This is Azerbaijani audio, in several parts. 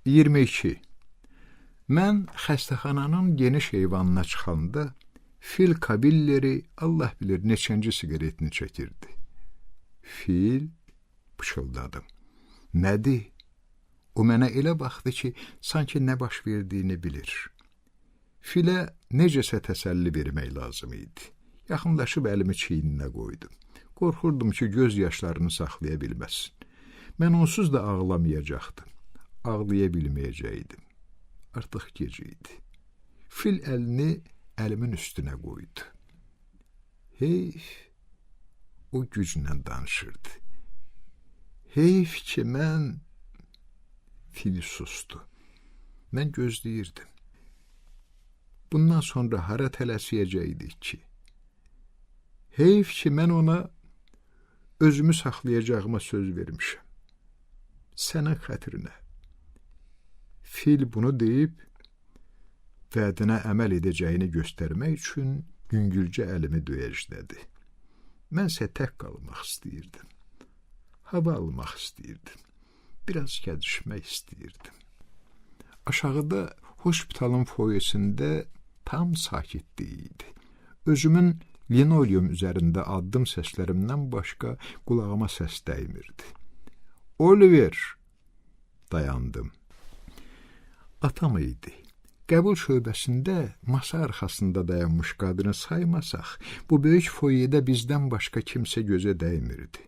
22. Mən xəstəxananın geniş eyvanına çıxanda fil kabilleri Allah bilir neçənci sigaretini çəkirdi. Fil pıçıldadım. Nədir? O mənə elə baxdı ki, sanki nə baş verdiyini bilir. Filə necəsə təsəlli vermək lazım idi. Yaxınlaşıb əlimi çiyninə qoydum. Qorxurdum ki, göz yaşlarını saxlaya bilməsin. Mən onsuz da ağlamayacaqdım. Ağlaya bilməyəcəkdim. Artıq gec idi. Fil əlini əlimin üstünə qoydu. Heyf, o güclə danışırdı. Heyf ki, mən... Fil sustu. Mən gözləyirdim. Bundan sonra hara tələsiyəcəkdik ki? Heyf ki, mən ona özümü saxlayacağıma söz vermişəm. Sənin xətrinə. Fil bunu deyib, vədinə əməl edəcəyini göstərmək üçün yüngülcə əlimi döyəclədi. Mənsə tək qalmaq istəyirdim. Hava almaq istəyirdim. Biraz gəzişmək istəyirdim. Aşağıda hospitalın foyesində tam sakitlik idi. Özümün linoleum üzərində addım səslərimdən başqa qulağıma səs dəymirdi. Oliver! Dayandım. Atam idi. Qəbul şöbəsində masa arxasında dayanmış qadını saymasaq, bu böyük foyedə bizdən başqa kimsə gözə dəymirdi.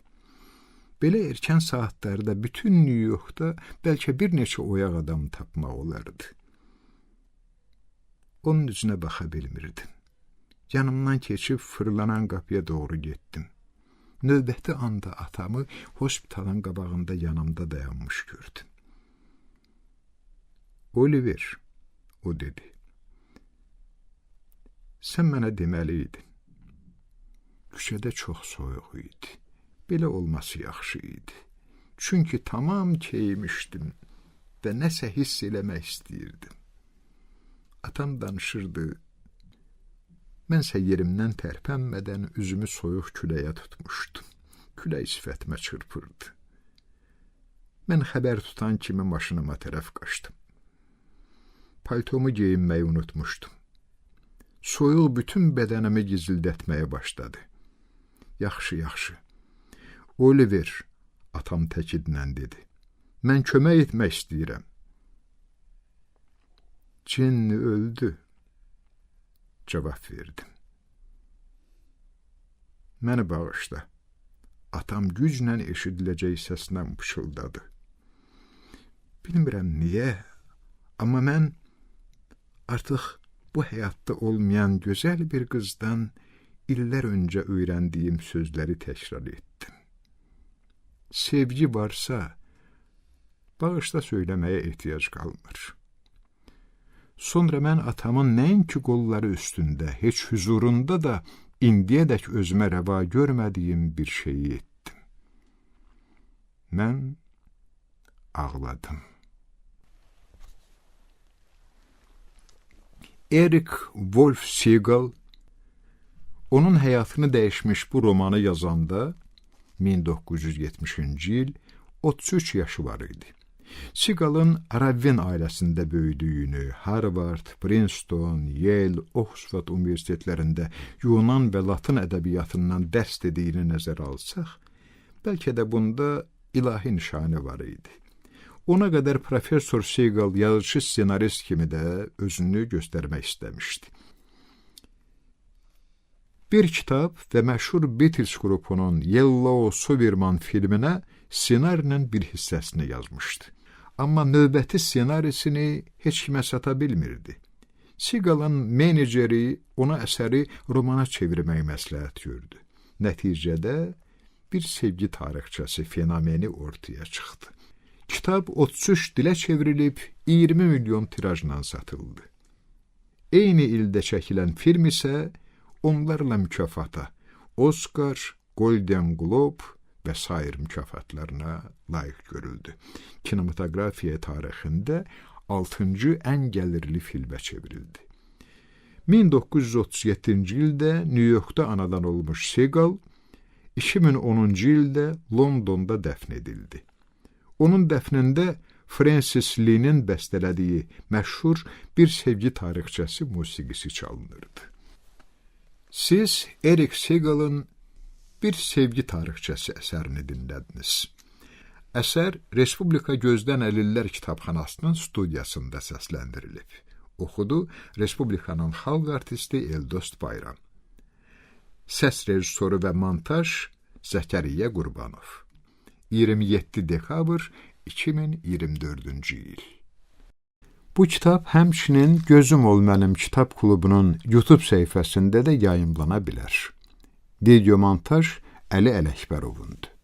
Belə erkən saatlarda bütün New Yorkda bəlkə bir neçə oyaq adam tapmaq olardı. Onun üzünə baxa bilmirdim. Yanımdan keçib fırlanan qapıya doğru getdim. Növbəti anda atamı hospitalın qabağında yanımda dayanmış gördüm. Oliver, o dedi. Sən mənə deməliydin. Küçədə çox soyuq idi. Belə olması yaxşı idi. Çünki tamam keymişdim və nəsə hiss eləmək istəyirdim. Atam danışırdı. Mənsə yerimdən tərpənmədən üzümü soyuq küləyə tutmuşdum. Külək sifətimə çırpırdı. Mən xəbər tutan kimi maşınıma tərəf qaçdım. Paltomu geyinməyi unutmuşdum. Soyuq bütün bədənimi gizildətməyə başladı. Yaxşı, yaxşı. Oliver, atam təkidlə dedi. Mən kömək etmək istəyirəm. Cinni öldü. Cavab verdim. Məni bağışla. Atam güclə eşidiləcək səslə pıçıldadı. Bilmirəm niyə, amma mən artıq bu həyatda olmayan gözəl bir qızdan illər öncə öyrəndiyim sözləri təkrar etdim. Sevgi varsa, bağışla söyləməyə ehtiyac qalmır. Sonra mən atamın nəinki qolları üstündə, heç huzurunda da indiyədək özümə rəva görmədiyim bir şeyi etdim. Mən ağladım. Eric Wolf Segal onun həyatını dəyişmiş bu romanı yazanda 1970-ci il 33 yaşı var idi. Segal'ın Ravin ailəsində böyüdüyünü, Harvard, Princeton, Yale, Oxford universitetlərində Yunan və Latın ədəbiyyatından dərs dediyini nəzərə alsaq, bəlkə də bunda ilahi nişanə var idi. Ona qədər Professor Segal yazıcı ssenarist kimi də özünü göstərmək istəmişdi. Bir kitab və məşhur Beatles qrupunun Yellow Submarine filminə ssenarinin bir hissəsini yazmışdı. Amma növbəti ssenarisini heç kimə sata bilmirdi. Segal'ın meneceri ona əsəri romana çevirmək məsləhət gördü. Nəticədə bir sevgi tarixçəsi fenomeni ortaya çıxdı. Kitab 33 dilə çevrilib 20 milyon tirajla satıldı. Eyni ildə çəkilən film isə onlarla mükafata, Oscar, Golden Globe və sair mükafatlarına layiq görüldü. Kinematografiya tarixində 6-cı ən gəlirli filmə çevrildi. 1937-ci ildə New Yorkda anadan olmuş Segal, 2010-cu ildə Londonda dəfn edildi. Onun dəfnində Francis Lee-nin bəstələdiyi məşhur Bir Sevgi Tarixçəsi musiqisi çalınırdı. Siz Erik Segal'ın Bir Sevgi Tarixçəsi əsərini dinlədiniz. Əsər Respublika Gözdən Əlillər Kitabxanasının studiyasında səsləndirilib. Oxudu Respublikanın xalq artisti Eldost Bayram. Səs rejissoru və montaj Zəkəriyyə Qurbanov. 27 dekabr 2024-cü il. Bu kitab həmçinin Gözüm ol mənim kitab klubunun YouTube səhifəsində də yayımlana bilər. Video montaj Əli Ələkbərovundur.